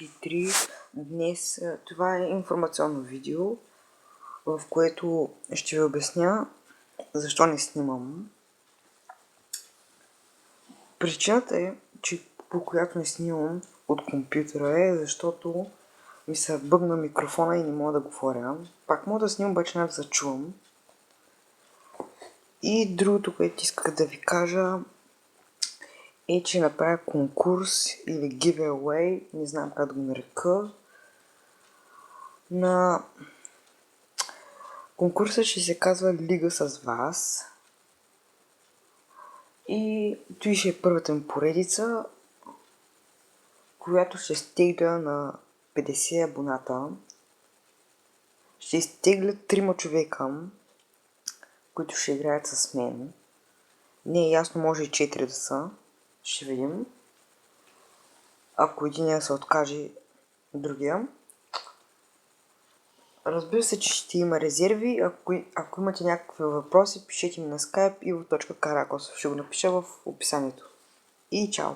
3. Днес това е информационно видео, в което ще ви обясня защо не снимам. Причината е, че по която не снимам от компютъра е, защото ми се бъгна микрофона и не мога да говоря. Пак мога да снимам, обаче не да чувам. И другото, което исках да ви кажа, е, че направя конкурс или giveaway, не знам как да го нарека. На конкурса ще се казва Лига с вас. И той ще е първата ми поредица, която ще стегля на 50 абоната. Ще изтегля 3 човека, които ще играят с мен. Не е ясно, може и 4 да са. Ще видим. Ако един се откаже другия. Разбира се, че ще има резерви. Ако имате някакви въпроси, пишете ми на Skype ivo.karakosov. Ще го напиша в описанието. И чао!